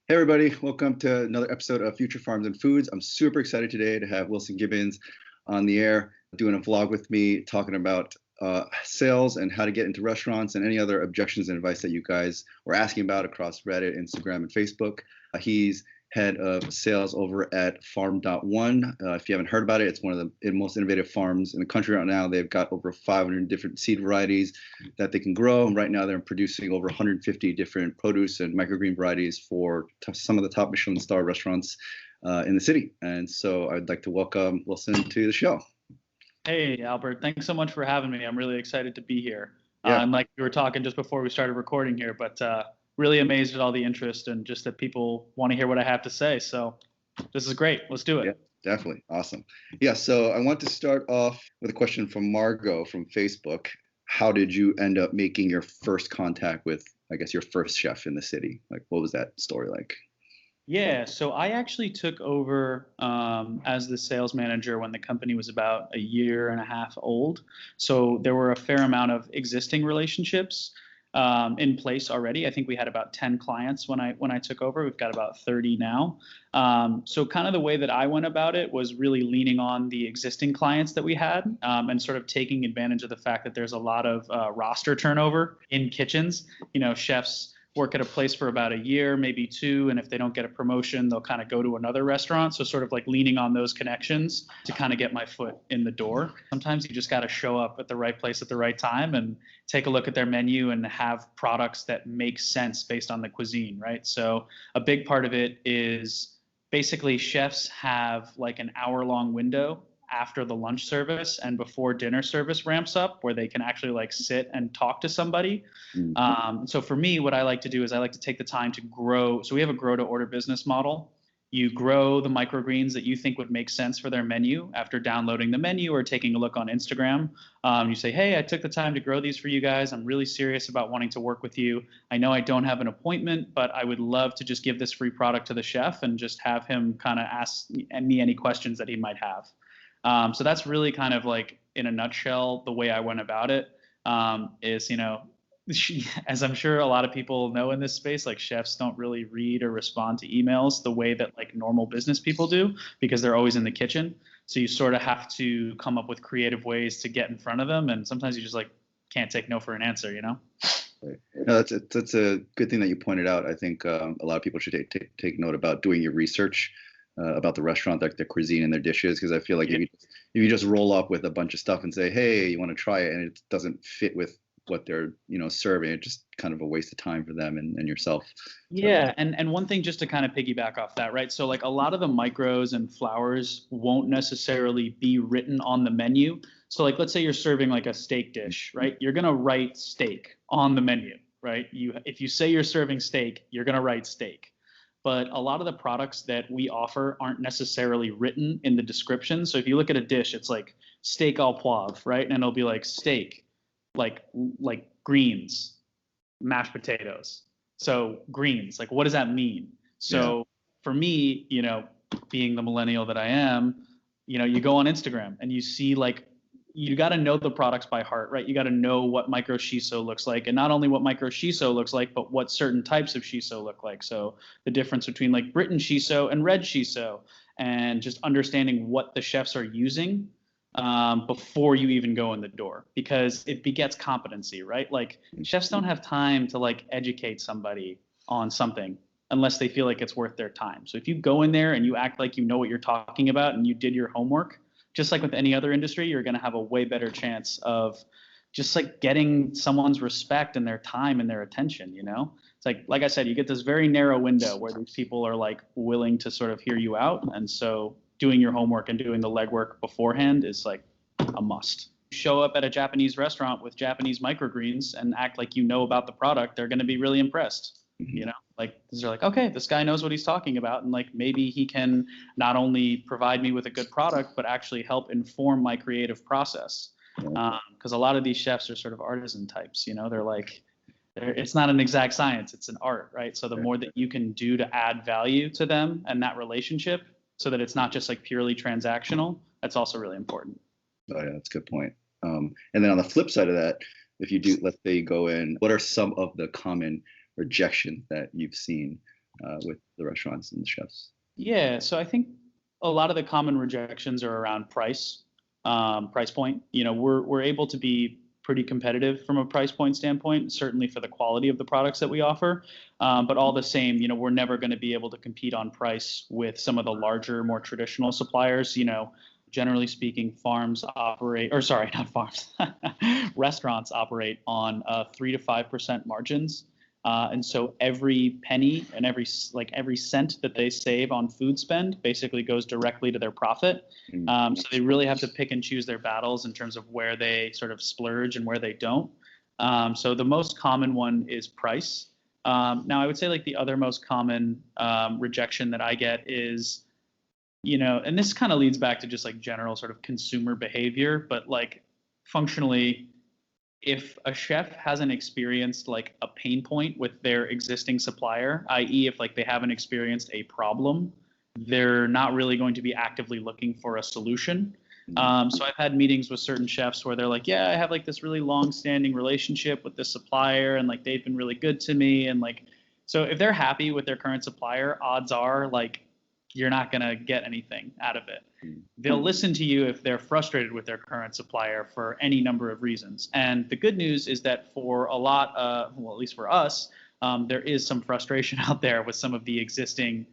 Hey everybody, welcome to another episode of Future Farms and Foods. I'm super excited today to have Wilson Gibbons on the air doing a vlog with me, talking about sales and how to get into restaurants and any other objections and advice that you guys were asking about across Reddit, Instagram, and Facebook. He's head of sales over at Farm.One. If you haven't heard about it, it's one of the most innovative farms in the country right now. They've got over 500 different seed varieties that they can grow. And right now they're producing over 150 different produce and microgreen varieties for some of the top Michelin star restaurants in the city. And so I'd like to welcome Wilson to the show. Hey, Albert, thanks so much for having me. I'm really excited to be here. Yeah. And like we were talking just before we started recording here, but really amazed at all the interest and just that people want to hear what I have to say. So this is great. Let's do it. Yeah, definitely. Awesome. Yeah, so I want to start off with a question from Margo from Facebook. How did you end up making your first contact with, I guess, your first chef in the city? Like, what was that story like? Yeah, so I actually took over as the sales manager when the company was about a year and a half old. So there were a fair amount of existing relationships in place already. I think we had about 10 clients when I took over. We've got about 30 now. So kind of the way that I went about it was really leaning on the existing clients that we had and sort of taking advantage of the fact that there's a lot of roster turnover in kitchens. You know, chefs work at a place for about a year, maybe two, and if they don't get a promotion, they'll kind of go to another restaurant. So sort of like leaning on those connections to kind of get my foot in the door. Sometimes you just got to show up at the right place at the right time and take a look at their menu and have products that make sense based on the cuisine, right? So a big part of it is basically chefs have like an hour-long window after the lunch service and before dinner service ramps up where they can actually like sit and talk to somebody. So for me, what I like to do is I like to take the time to grow. So we have a grow to order business model. You grow the microgreens that you think would make sense for their menu after downloading the menu or taking a look on Instagram. You say, hey, I took the time to grow these for you guys. I'm really serious about wanting to work with you. I know I don't have an appointment, but I would love to just give this free product to the chef and just have him kind of ask me any questions that he might have. So that's really kind of like in a nutshell, the way I went about it is, you know, as I'm sure a lot of people know in this space, like chefs don't really read or respond to emails the way that like normal business people do because they're always in the kitchen. So you sort of have to come up with creative ways to get in front of them. And sometimes you just like can't take no for an answer, you know? Right. No, that's a good thing that you pointed out. I think a lot of people should take note about doing your research about the restaurant, like their cuisine and their dishes, because I feel like if you just roll up with a bunch of stuff and say, hey, you want to try it, and it doesn't fit with what they're serving, it's just kind of a waste of time for them and yourself. Yeah, and one thing just to kind of piggyback off that, right? So like a lot of the micros and flours won't necessarily be written on the menu. So like let's say you're serving like a steak dish, right? You're gonna write steak on the menu, right? If you say you're serving steak, you're gonna write steak. But a lot of the products that we offer aren't necessarily written in the description. So if you look at a dish, it's like steak au poivre, right? And it'll be like steak, like greens, mashed potatoes. So greens, like what does that mean? So for me, you know, being the millennial that I am, you know, you go on Instagram and you see like, you got to know the products by heart, right? You got to know what micro shiso looks like, and not only what micro shiso looks like, but what certain types of shiso look like. So the difference between like Britain shiso and red shiso, and just understanding what the chefs are using before you even go in the door, because it begets competency, right? Like chefs don't have time to like educate somebody on something unless they feel like it's worth their time. So if you go in there and you act like you know what you're talking about and you did your homework, just like with any other industry, you're going to have a way better chance of just like getting someone's respect and their time and their attention, you know? It's like I said, you get this very narrow window where these people are like willing to sort of hear you out. And so doing your homework and doing the legwork beforehand is like a must. Show up at a Japanese restaurant with Japanese microgreens and act like you know about the product, they're going to be really impressed. You know, like they're like, okay, this guy knows what he's talking about, and like maybe he can not only provide me with a good product, but actually help inform my creative process. Because a lot of these chefs are sort of artisan types. You know, it's not an exact science; it's an art, right? So the more that you can do to add value to them and that relationship, so that it's not just like purely transactional, that's also really important. Oh yeah, that's a good point. And then on the flip side of that, if you do, let's say you go in, what are some of the common rejection that you've seen with the restaurants and the chefs? Yeah, so I think a lot of the common rejections are around price point. We're able to be pretty competitive from a price point standpoint, certainly for the quality of the products that we offer. But all the same, we're never going to be able to compete on price with some of the larger, more traditional suppliers. Generally speaking, farms operate, or sorry, not farms, restaurants operate on 3 to 5% margins. And so every penny and every cent that they save on food spend basically goes directly to their profit. So they really have to pick and choose their battles in terms of where they sort of splurge and where they don't. So the most common one is price. Now I would say like the other most common rejection that I get is, and this kind of leads back to just like general sort of consumer behavior, but like functionally, if a chef hasn't experienced like a pain point with their existing supplier, i.e. if like they haven't experienced a problem, they're not really going to be actively looking for a solution. So I've had meetings with certain chefs where they're like, yeah, I have like this really long-standing relationship with this supplier and like they've been really good to me. And like, so if they're happy with their current supplier, odds are like you're not going to get anything out of it. They'll listen to you if they're frustrated with their current supplier for any number of reasons. And the good news is that for a lot, well, at least for us, there is some frustration out there with some of the existing,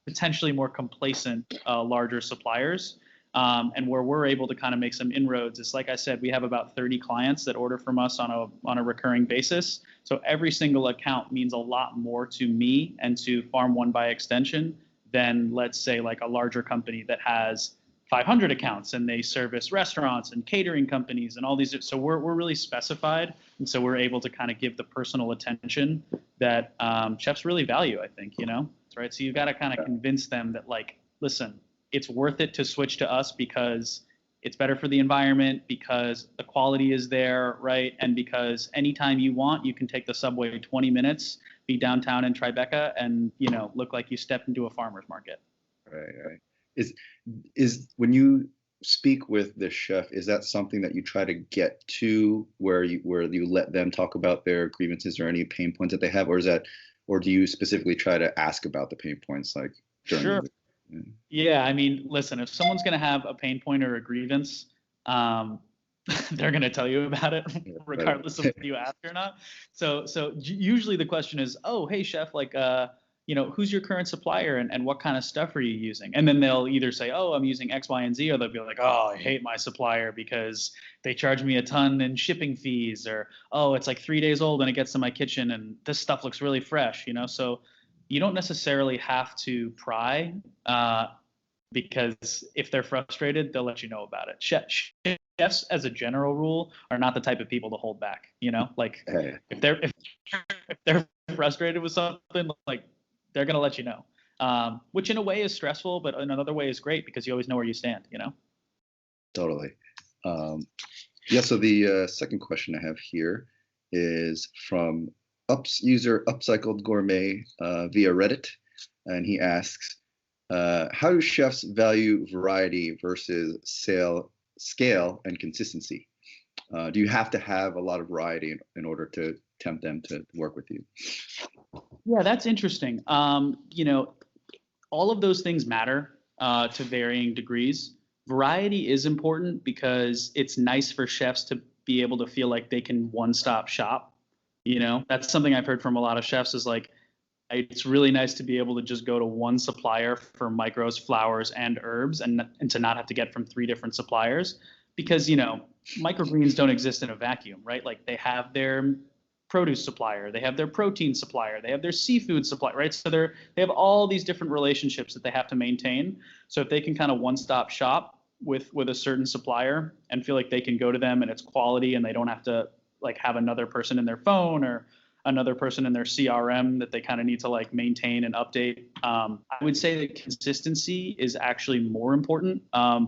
potentially more complacent, larger suppliers. And where we're able to kind of make some inroads is, like I said, we have about 30 clients that order from us on a recurring basis. So every single account means a lot more to me and to Farm.One by extension than, let's say, like a larger company that has 500 accounts and they service restaurants and catering companies and all these. So we're really specified. And so we're able to kind of give the personal attention that chefs really value, I think, right? So you've got to kind of convince them that, like, listen, it's worth it to switch to us because it's better for the environment, because the quality is there, right? And because anytime you want, you can take the subway 20 minutes, be downtown in Tribeca, and look like you stepped into a farmer's market. Right. Is when you speak with the chef, is that something that you try to get to where you let them talk about their grievances or any pain points that they have, or do you specifically try to ask about the pain points like during Sure. Yeah, I mean, listen, if someone's going to have a pain point or a grievance, they're going to tell you about it regardless of if you ask or not. So usually the question is, oh, hey, chef, like, who's your current supplier and what kind of stuff are you using? And then they'll either say, oh, I'm using X, Y, and Z, or they'll be like, oh, I hate my supplier because they charge me a ton in shipping fees, or, oh, it's like 3 days old and it gets to my kitchen and this stuff looks really fresh, So you don't necessarily have to pry because if they're frustrated, they'll let you know about it. Chefs, as a general rule, are not the type of people to hold back. Like if they're frustrated with something, like they're gonna let you know. Which in a way is stressful, but in another way is great because you always know where you stand. Totally. Yeah. So the second question I have here is from user Upcycled Gourmet via Reddit, and he asks, how do chefs value variety versus scale and consistency? Do you have to have a lot of variety in order to tempt them to work with you? Yeah, that's interesting. All of those things matter to varying degrees. Variety is important because it's nice for chefs to be able to feel like they can one-stop shop. That's something I've heard from a lot of chefs is like, it's really nice to be able to just go to one supplier for micros, flowers, and herbs and to not have to get from 3 different suppliers because, microgreens don't exist in a vacuum, right? Like they have their produce supplier, they have their protein supplier, they have their seafood supplier, right? So they have all these different relationships that they have to maintain. So if they can kind of one-stop shop with a certain supplier and feel like they can go to them and it's quality and they don't have to like have another person in their phone or another person in their CRM that they kind of need to like maintain and update. I would say that consistency is actually more important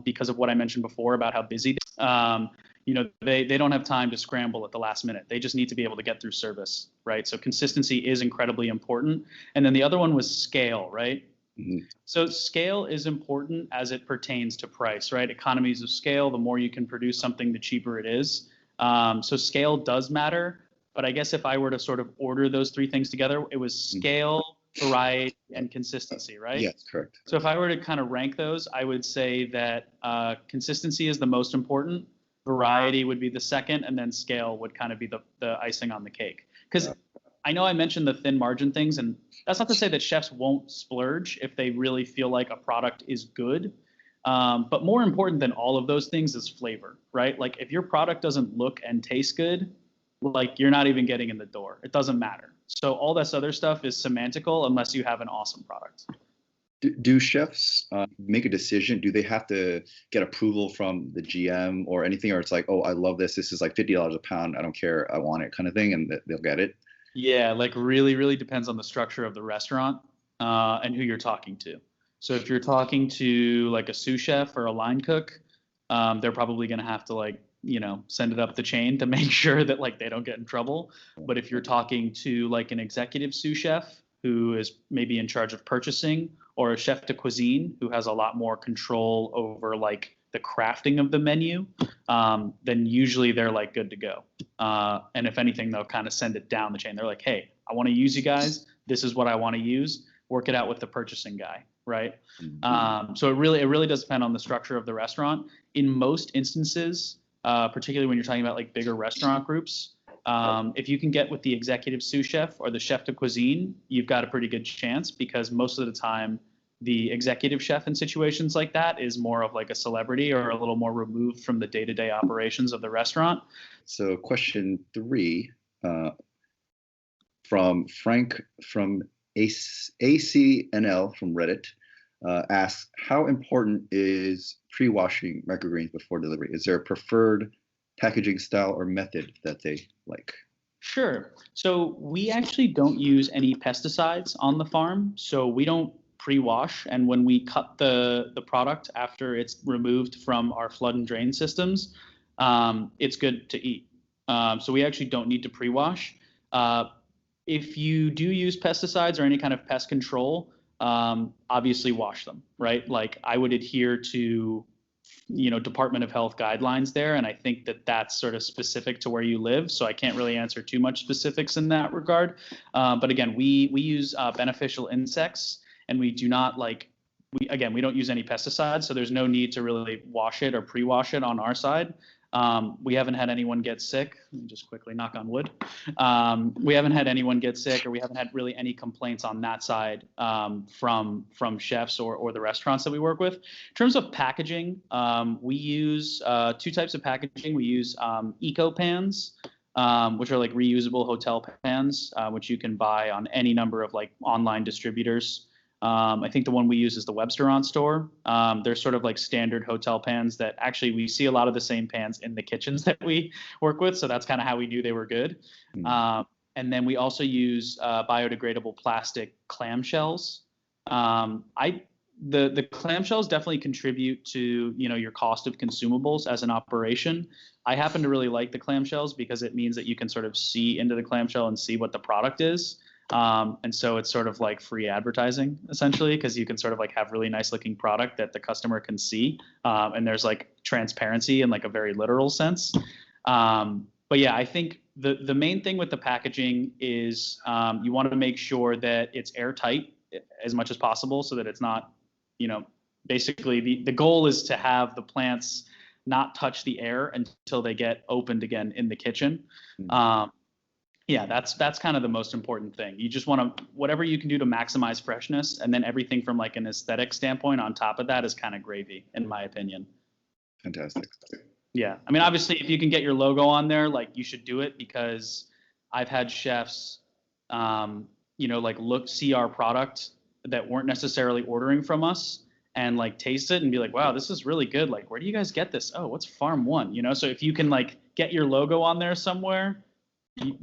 because of what I mentioned before about how busy they don't have time to scramble at the last minute. They just need to be able to get through service, right? So consistency is incredibly important. And then the other one was scale, right? Mm-hmm. So scale is important as it pertains to price, right? Economies of scale, the more you can produce something, the cheaper it is. So scale does matter. But I guess if I were to sort of order those 3 things together, it was scale, variety, and consistency, right? Yes, correct. So if I were to kind of rank those, I would say that consistency is the most important, variety would be the second, and then scale would kind of be the icing on the cake. Because I know I mentioned the thin margin things, and that's not to say that chefs won't splurge if they really feel like a product is good. But more important than all of those things is flavor, right? Like if your product doesn't look and taste good, like you're not even getting in the door. It doesn't matter. So all this other stuff is semantical unless you have an awesome product. Do chefs make a decision? Do they have to get approval from the GM or anything? Or it's like, oh, I love this. This is like $50 a pound. I don't care. I want it kind of thing. And they'll get it. Yeah, like really, really depends on the structure of the restaurant and who you're talking to. So if you're talking to like a sous chef or a line cook, they're probably going to have to like, send it up the chain to make sure that like they don't get in trouble. But if you're talking to like an executive sous chef who is maybe in charge of purchasing, or a chef de cuisine who has a lot more control over like the crafting of the menu, then usually they're like good to go. And if anything, they'll kind of send it down the chain. They're like, hey, I want to use you guys. This is what I want to use. Work it out with the purchasing guy, right? So it really does depend on the structure of the restaurant. In most instances, particularly when you're talking about like bigger restaurant groups, if you can get with the executive sous chef or the chef de cuisine, you've got a pretty good chance, because most of the time the executive chef in situations like that is more of like a celebrity or a little more removed from the day-to-day operations of the restaurant. So question 3 from Frank from ACNL from Reddit asks, how important is pre-washing microgreens before delivery? Is there a preferred packaging style or method that they like? Sure. So we actually don't use any pesticides on the farm. So we don't pre-wash. And when we cut the product after it's removed from our flood and drain systems, it's good to eat. So we actually don't need to pre-wash. If you do use pesticides or any kind of pest control, obviously wash them, right? Like I would adhere to Department of Health guidelines there. And I think that that's sort of specific to where you live. So I can't really answer too much specifics in that regard. But again, we use beneficial insects, and we do not we don't use any pesticides. So there's no need to really wash it or pre-wash it on our side. We haven't had anyone get sick. Let me just quickly knock on wood. We haven't had anyone get sick, or we haven't had really any complaints on that side from chefs or the restaurants that we work with. In terms of packaging, we use 2 types of packaging. We use eco pans, which are like reusable hotel pans, which you can buy on any number of like online distributors. I think the one we use is the Webster store. They're sort of like standard hotel pans that actually we see a lot of the same pans in the kitchens that we work with. So that's kind of how we knew they were good. And then we also use biodegradable plastic clamshells. The clamshells definitely contribute to your cost of consumables as an operation. I happen to really like the clamshells because it means that you can sort of see into the clamshell and see what the product is. And so it's sort of like free advertising essentially, because you can sort of like have really nice looking product that the customer can see. And there's like transparency in like a very literal sense. But yeah, I think the main thing with the packaging is you want to make sure that it's airtight as much as possible so that it's not, basically the goal is to have the plants not touch the air until they get opened again in the kitchen. Yeah, that's kind of the most important thing. You just want to, whatever you can do to maximize freshness, and then everything from like an aesthetic standpoint on top of that is kind of gravy, in my opinion. Fantastic. Yeah, I mean, obviously, if you can get your logo on there, like you should do it, because I've had chefs, see our product that weren't necessarily ordering from us and like taste it and be like, wow, this is really good. Like, where do you guys get this? Oh, what's Farm.One? So if you can like get your logo on there somewhere,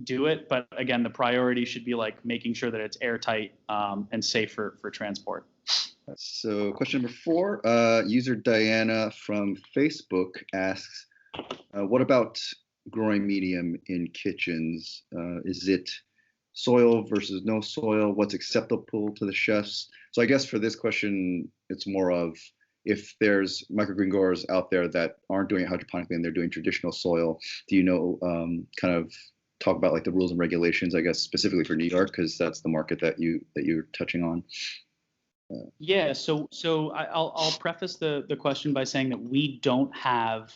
do it. But again, the priority should be like making sure that it's airtight and safe for transport. So question number 4, user Dyanna from Facebook asks, what about growing medium in kitchens? Is it soil versus no soil? What's acceptable to the chefs? So I guess for this question, it's more of, if there's microgreen growers out there that aren't doing it hydroponically and they're doing traditional soil, do you know kind of talk about like the rules and regulations, I guess, specifically for New York, because that's the market that you're touching on. Yeah, I'll preface the question by saying that we don't have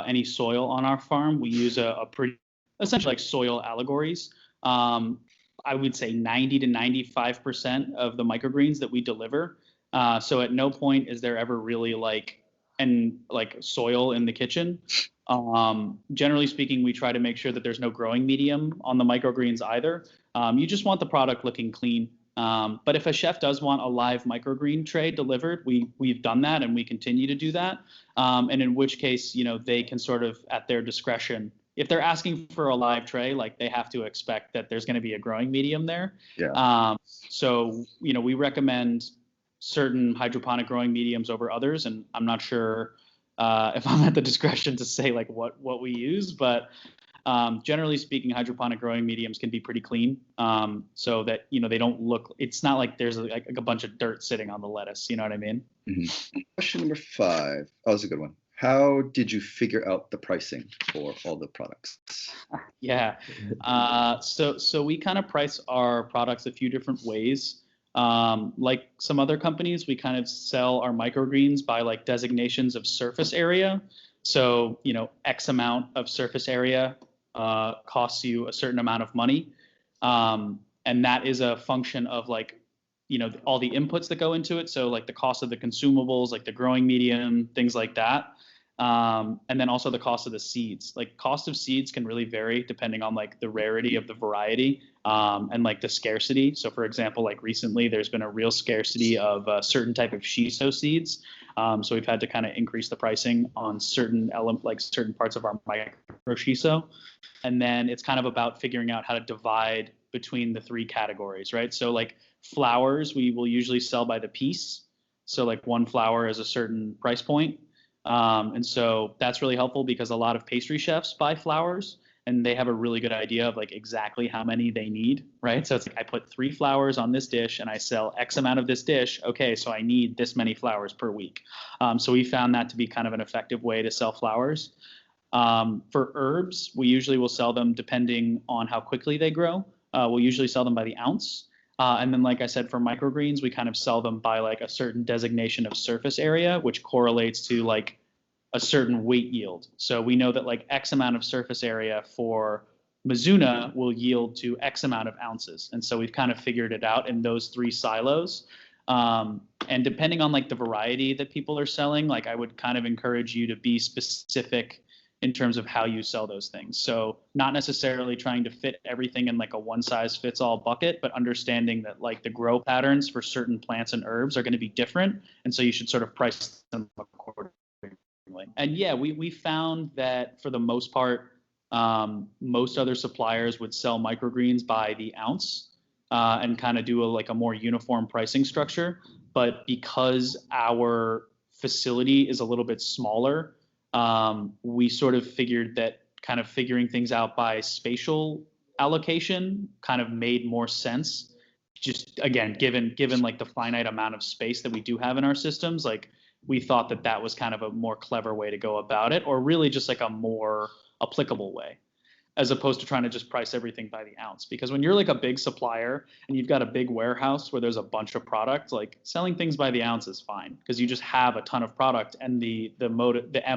any soil on our farm. We use a pretty essentially like soil allegories. I would say 90 to 95% of the microgreens that we deliver. So at no point is there ever really like soil in the kitchen. Generally speaking, we try to make sure that there's no growing medium on the microgreens either. You just want the product looking clean. But if a chef does want a live microgreen tray delivered, we've done that and we continue to do that. And in which case, they can sort of at their discretion, if they're asking for a live tray, like they have to expect that there's going to be a growing medium there. Yeah. So we recommend certain hydroponic growing mediums over others, and I'm not sure if I'm at the discretion to say like what we use, but generally speaking, hydroponic growing mediums can be pretty clean, so that they don't look. It's not like there's like a bunch of dirt sitting on the lettuce. You know what I mean? Mm-hmm. Question number 5. Oh, that's a good one. How did you figure out the pricing for all the products? Yeah. So we kind of price our products a few different ways. Like some other companies, we kind of sell our microgreens by like designations of surface area. So, X amount of surface area costs you a certain amount of money. And that is a function of like, all the inputs that go into it. So like the cost of the consumables, like the growing medium, things like that. And then also the cost of the seeds. Like cost of seeds can really vary depending on like the rarity of the variety and like the scarcity. So for example, like recently there's been a real scarcity of a certain type of shiso seeds. So we've had to kind of increase the pricing on certain parts of our micro shiso. And then it's kind of about figuring out how to divide between the 3 categories, right? So like flowers, we will usually sell by the piece. So like one flower is a certain price point. And so that's really helpful because a lot of pastry chefs buy flowers and they have a really good idea of like exactly how many they need, right? So it's like I put 3 flowers on this dish and I sell X amount of this dish. Okay, so I need this many flowers per week. So we found that to be kind of an effective way to sell flowers. For herbs, we usually will sell them depending on how quickly they grow. We'll usually sell them by the ounce. And then, like I said, for microgreens, we kind of sell them by like a certain designation of surface area, which correlates to like a certain weight yield. So we know that like X amount of surface area for Mizuna will yield to X amount of ounces. And so we've kind of figured it out in those 3 silos. And depending on like the variety that people are selling, like I would kind of encourage you to be specific in terms of how you sell those things. So not necessarily trying to fit everything in like a one size fits all bucket, but understanding that like the grow patterns for certain plants and herbs are going to be different. And so you should sort of price them accordingly. And yeah, we found that for the most part, most other suppliers would sell microgreens by the ounce and kind of do a more uniform pricing structure. But because our facility is a little bit smaller, we sort of figured that kind of figuring things out by spatial allocation kind of made more sense. Just again, given like the finite amount of space that we do have in our systems, like we thought that was kind of a more clever way to go about it, or really just like a more applicable way, as opposed to trying to just price everything by the ounce. Because when you're like a big supplier and you've got a big warehouse where there's a bunch of product, like selling things by the ounce is fine because you just have a ton of product, and the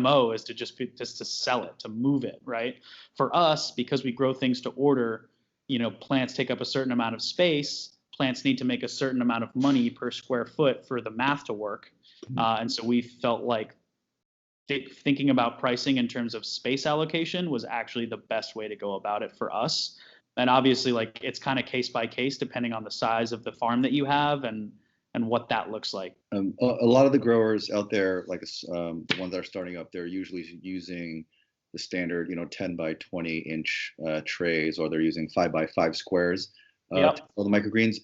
MO is to just to sell it, to move it, right? For us, because we grow things to order, plants take up a certain amount of space. Plants need to make a certain amount of money per square foot for the math to work. And so we felt like thinking about pricing in terms of space allocation was actually the best way to go about it for us. And obviously, like it's kind of case by case depending on the size of the farm that you have and what that looks like. A lot of the growers out there, like the ones that are starting up, they're usually using the standard, 10 by 20 inch trays, or they're using 5 by 5 squares. Yep. All the microgreens.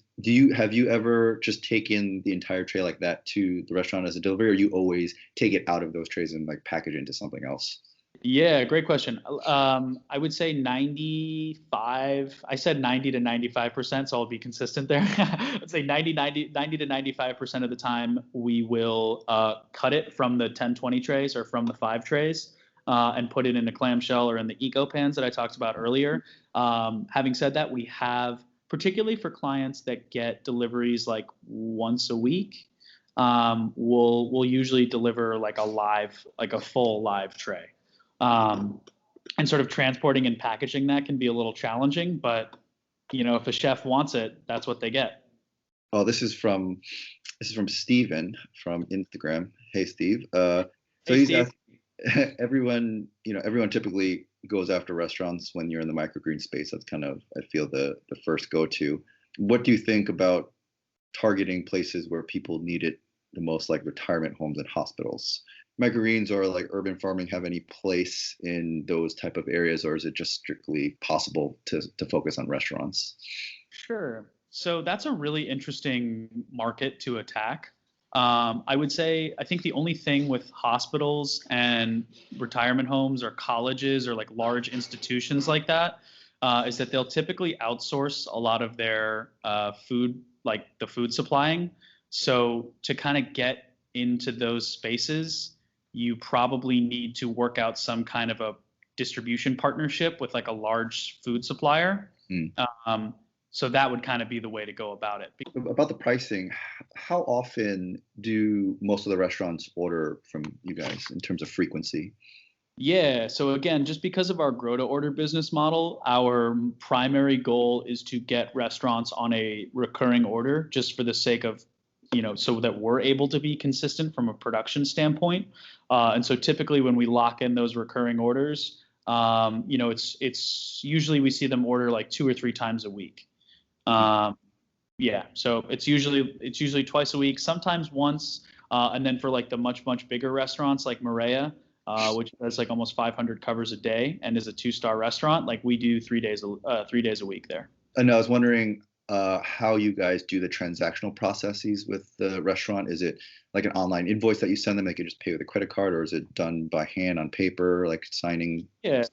Have you ever just taken the entire tray like that to the restaurant as a delivery, or you always take it out of those trays and like package it into something else? Yeah, great question. I would say 95. I said 90 to 95%, so I'll be consistent there. I'd say 90 to 95% of the time we will cut it from the 10-20 trays or from the 5 trays. and put it in a clamshell or in the eco pans that I talked about earlier. Having said that, we have, particularly for clients that get deliveries like once a week, we'll usually deliver like a full live tray. And sort of transporting and packaging that can be a little challenging, but if a chef wants it, that's what they get. Oh, this is from Steven from Instagram. Hey, Steve. So hey, he's Steve. Everyone typically goes after restaurants when you're in the microgreen space. That's kind of, I feel, the first go-to. What do you think about targeting places where people need it the most, like retirement homes and hospitals? Microgreens or like urban farming have any place in those type of areas, or is it just strictly possible to focus on restaurants? Sure. So that's a really interesting market to attack. I would say, I think the only thing with hospitals and retirement homes or colleges or like large institutions like that is that they'll typically outsource a lot of their food, like the food supplying. So to kind of get into those spaces, you probably need to work out some kind of a distribution partnership with like a large food supplier. So that would kind of be the way to go about it. About the pricing, how often do most of the restaurants order from you guys in terms of frequency? Yeah, so again, just because of our grow to order business model, our primary goal is to get restaurants on a recurring order, just for the sake of, so that we're able to be consistent from a production standpoint. And so typically when we lock in those recurring orders, it's usually we see them order like 2 or 3 times a week. Yeah, so it's usually twice a week, sometimes once, and then for like the much bigger restaurants like Maria, which has like almost 500 covers a day and is a 2-star restaurant, like we do 3 days a week there. And I was wondering how you guys do the transactional processes with the restaurant. Is it like an online invoice that you send them, they can just pay with a credit card, or is it done by hand on paper, like signing? Yeah.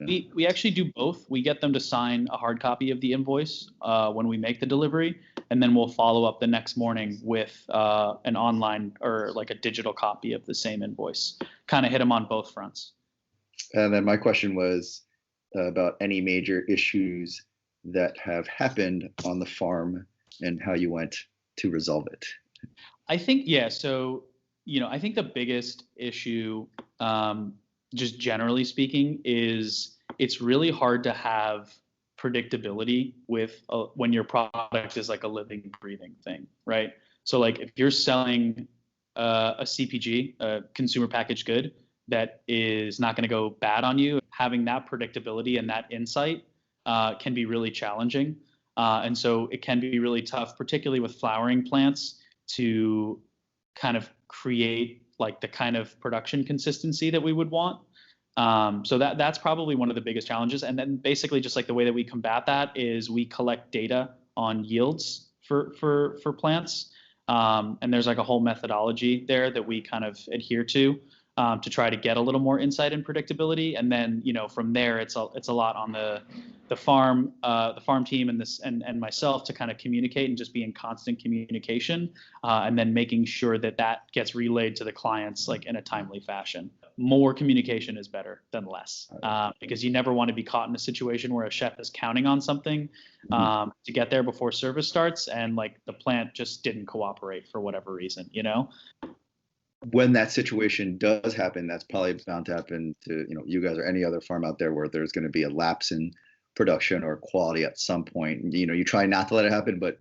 We actually do both. We get them to sign a hard copy of the invoice when we make the delivery, and then we'll follow up the next morning with an online or like a digital copy of the same invoice. Kind of hit them on both fronts. And then my question was about any major issues that have happened on the farm and how you went to resolve it. I think, yeah. So, I think the biggest issue, just generally speaking, is it's really hard to have predictability with when your product is like a living, breathing thing, right? So like if you're selling a CPG, a consumer packaged good, that is not going to go bad on you, having that predictability and that insight can be really challenging. And so it can be really tough, particularly with flowering plants, to kind of create like the kind of production consistency that we would want. So that's probably one of the biggest challenges. And then basically just like the way that we combat that is we collect data on yields for plants. And there's like a whole methodology there that we kind of adhere to try to get a little more insight and predictability. And then, from there, it's a lot on the farm team and myself to kind of communicate and just be in constant communication, and then making sure that gets relayed to the clients like in a timely fashion. More communication is better than less, because you never want to be caught in a situation where a chef is counting on something to get there before service starts, and like the plant just didn't cooperate for whatever reason, When that situation does happen, that's probably bound to happen to you guys or any other farm out there where there's going to be a lapse in production or quality at some point. You try not to let it happen, but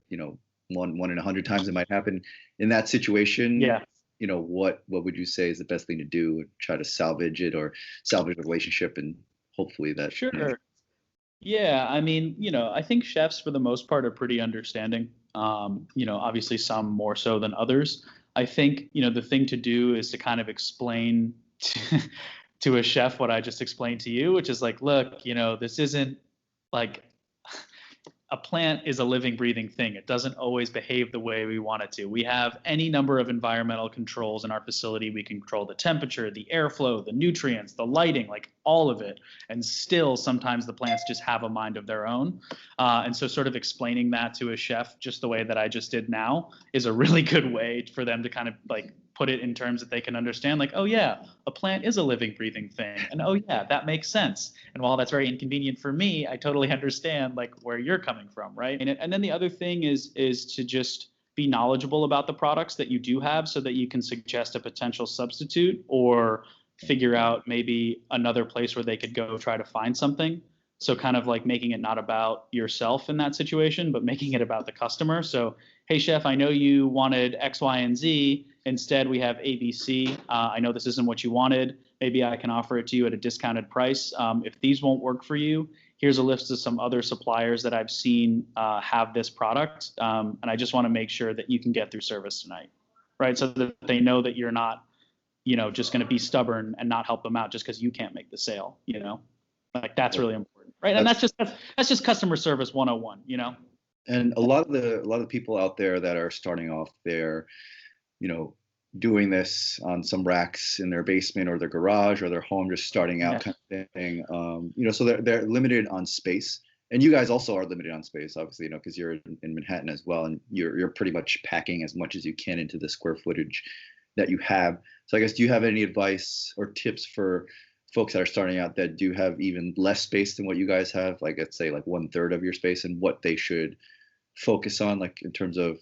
one in 100 times it might happen. In that situation, yeah. What would you say is the best thing to do? Try to salvage it or salvage the relationship, and hopefully that. Sure. Yeah, I mean, I think chefs for the most part are pretty understanding. Obviously some more so than others. I think, the thing to do is to kind of explain to a chef what I just explained to you, which is like, look, this isn't like a plant is a living, breathing thing. It doesn't always behave the way we want it to. We have any number of environmental controls in our facility. We can control the temperature, the airflow, the nutrients, the lighting, like all of it. And still, sometimes the plants just have a mind of their own. And so sort of explaining that to a chef just the way that I just did now is a really good way for them to kind of like put it in terms that they can understand, like, oh yeah, a plant is a living, breathing thing, and oh yeah, that makes sense. And while that's very inconvenient for me, I totally understand like where you're coming from, right? And then the other thing is to just be knowledgeable about the products that you do have, so that you can suggest a potential substitute or figure out maybe another place where they could go try to find something. So kind of like making it not about yourself in that situation, but making it about the customer. So, hey, chef, I know you wanted X, Y, and Z. Instead, we have ABC. I know this isn't what you wanted. Maybe I can offer it to you at a discounted price. If these won't work for you, here's a list of some other suppliers that I've seen have this product. And I just want to make sure that you can get through service tonight, right? So that they know that you're not, just going to be stubborn and not help them out just because you can't make the sale, like that's really important, right? And that's just customer service 101, And a lot of the people out there that are starting off, they're, doing this on some racks in their basement or their garage or their home, just starting out kind of thing. So they're limited on space. And you guys also are limited on space, obviously, because you're in Manhattan as well, and you're pretty much packing as much as you can into the square footage that you have. So I guess, do you have any advice or tips for folks that are starting out that do have even less space than what you guys have, like let's say like 1/3 of your space, and what they should focus on, like in terms of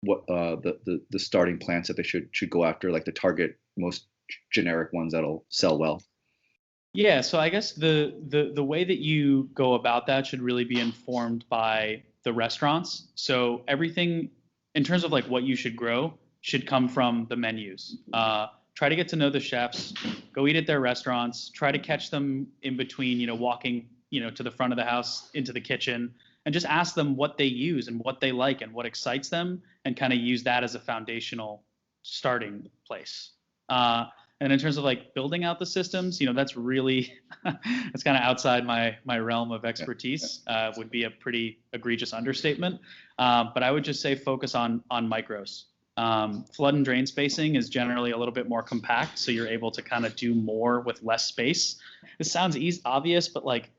what the starting plants that they should go after, like the target most generic ones that'll sell well? Yeah, so I guess the way that you go about that should really be informed by the restaurants. So everything in terms of like what you should grow should come from the menus. Try to get to know the chefs, go eat at their restaurants, try to catch them in between, walking, to the front of the house into the kitchen, and just ask them what they use and what they like and what excites them, and kind of use that as a foundational starting place. And in terms of like building out the systems, that's really, that's kind of outside my realm of expertise, would be a pretty egregious understatement. But I would just say focus on micros. Flood and drain spacing is generally a little bit more compact, so you're able to kind of do more with less space. This sounds obvious, but like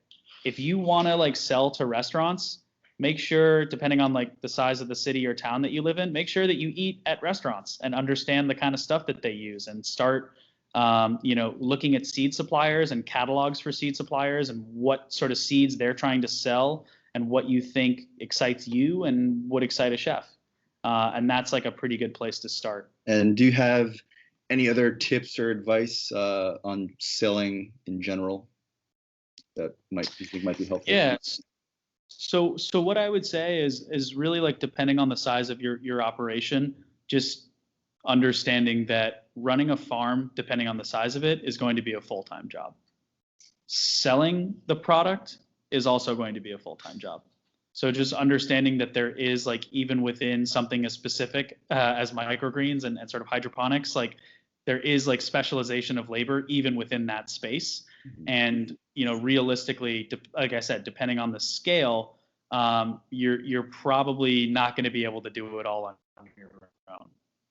if you want to like sell to restaurants, make sure, depending on like the size of the city or town that you live in, make sure that you eat at restaurants and understand the kind of stuff that they use, and start looking at seed suppliers and catalogs for seed suppliers and what sort of seeds they're trying to sell and what you think excites you and would excite a chef. And that's like a pretty good place to start. And do you have any other tips or advice on selling in general that you think might be helpful? Yeah. So what I would say is really like, depending on the size of your operation, just understanding that running a farm, depending on the size of it, is going to be a full-time job. Selling the product is also going to be a full-time job. So just understanding that there is, like, even within something as specific as microgreens and sort of hydroponics, like there is like specialization of labor even within that space. Mm-hmm. And, realistically, like I said, depending on the scale, you're probably not going to be able to do it all on your own.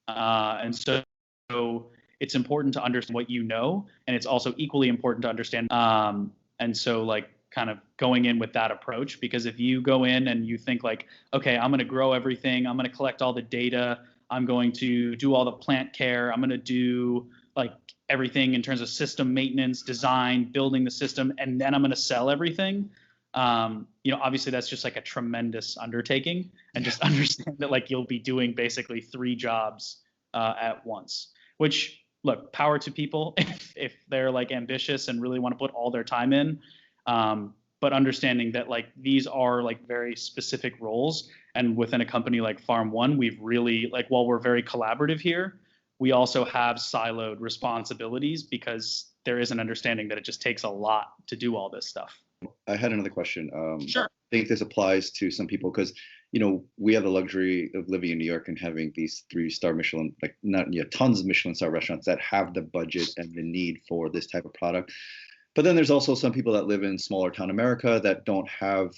And so it's important to understand what you know, and it's also equally important to understand. And so like kind of going in with that approach, because if you go in and you think like, okay, I'm going to grow everything, I'm going to collect all the data, I'm going to do all the plant care, I'm going to do like everything in terms of system maintenance, design, building the system, and then I'm going to sell everything. Obviously that's just like a tremendous undertaking, and just understand that like you'll be doing basically 3 jobs at once, which, look, power to people if they're like ambitious and really want to put all their time in. But understanding that like these are like very specific roles, and within a company like Farm.One, we've really, like, while we're very collaborative here, we also have siloed responsibilities, because there is an understanding that it just takes a lot to do all this stuff. I had another question. Sure. I think this applies to some people because, we have the luxury of living in New York and having these 3-star Michelin, like tons of Michelin star restaurants that have the budget and the need for this type of product. But then there's also some people that live in smaller town America that don't have,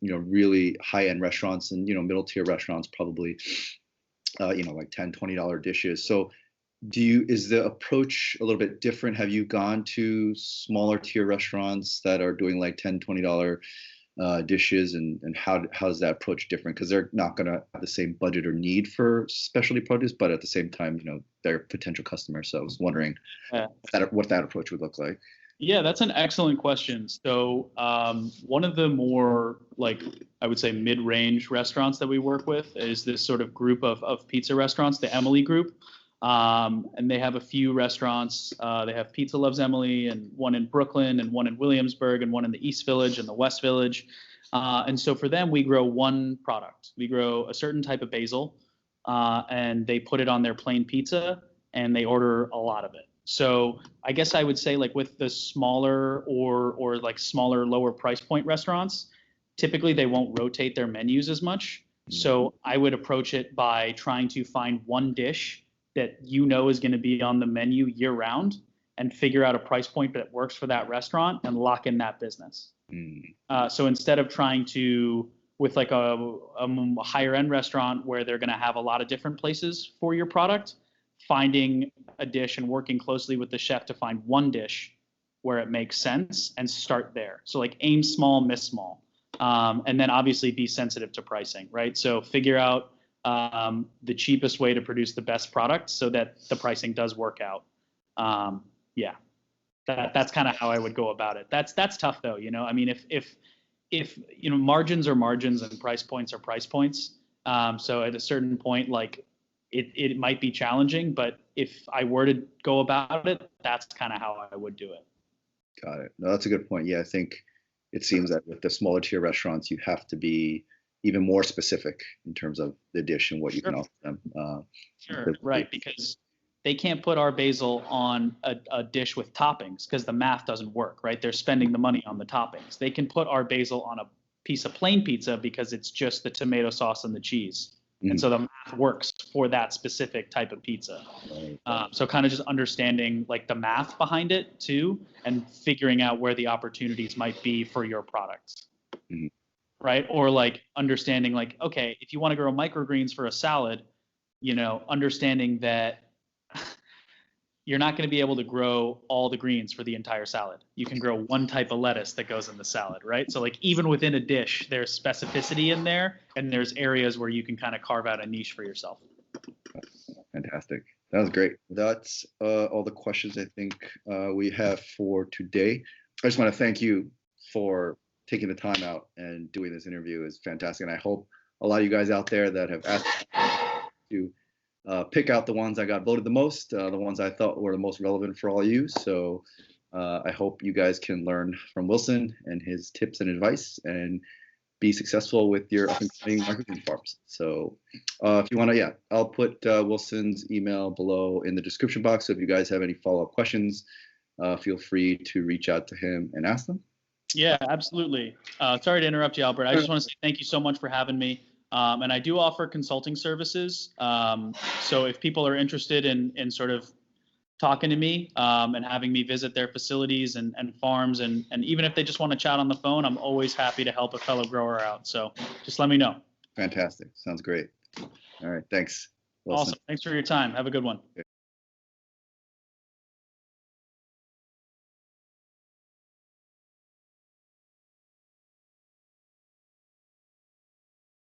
really high-end restaurants, and, middle tier restaurants probably, like $10, $20 dishes. So is the approach a little bit different? Have you gone to smaller tier restaurants that are doing like $10, $20 dishes, and how does that approach different? Because they're not going to have the same budget or need for specialty produce, but at the same time, they're potential customers. So I was wondering what that approach would look like. Yeah, that's an excellent question. So one of the more, like, I would say mid-range restaurants that we work with is this sort of group of pizza restaurants, the Emily Group. And they have a few restaurants. They have Pizza Loves Emily, and one in Brooklyn, and one in Williamsburg, and one in the East Village and the West Village. And so for them, we grow one product. We grow a certain type of basil, and they put it on their plain pizza, and they order a lot of it. So I guess I would say, like, with the smaller or like smaller, lower price point restaurants, typically they won't rotate their menus as much. So I would approach it by trying to find one dish that is going to be on the menu year round, and figure out a price point that works for that restaurant and lock in that business. So instead of trying to, with like a higher end restaurant where they're going to have a lot of different places for your product, finding a dish and working closely with the chef to find one dish where it makes sense and start there. So like aim small, miss small. And then obviously be sensitive to pricing, right? So figure out the cheapest way to produce the best product so that the pricing does work out. That's kind of how I would go about it. That's tough though. I mean, if margins are margins and price points are price points. So at a certain point, like it might be challenging, but if I were to go about it, that's kind of how I would do it. Got it. No, that's a good point. Yeah, I think it seems that with the smaller tier restaurants, you have to be even more specific in terms of the dish and what you can offer them. Sure, right, because they can't put our basil on a dish with toppings because the math doesn't work, right? They're spending the money on the toppings. They can put our basil on a piece of plain pizza because it's just the tomato sauce and the cheese. And so the math works for that specific type of pizza. So kind of just understanding like the math behind it too, and figuring out where the opportunities might be for your products. Right? Or like understanding like, okay, if you want to grow microgreens for a salad, understanding that you're not going to be able to grow all the greens for the entire salad. You can grow one type of lettuce that goes in the salad, right? So like even within a dish, there's specificity in there, and there's areas where you can kind of carve out a niche for yourself. Fantastic. That was great. That's all the questions I think we have for today. I just want to thank you for taking the time out and doing this interview. Is fantastic. And I hope a lot of you guys out there that have asked to pick out the ones I got voted the most, the ones I thought were the most relevant for all of you. So I hope you guys can learn from Wilson and his tips and advice and be successful with your up-and-coming microgreen farms. So if you want to, I'll put Wilson's email below in the description box. So if you guys have any follow-up questions, feel free to reach out to him and ask them. Yeah, absolutely. Sorry to interrupt you, Albert. I just want to say thank you so much for having me. And I do offer consulting services. So if people are interested in sort of talking to me and having me visit their facilities and farms, and even if they just want to chat on the phone, I'm always happy to help a fellow grower out. So just let me know. Fantastic. Sounds great. All right. Thanks, Wilson. Awesome. Thanks for your time. Have a good one.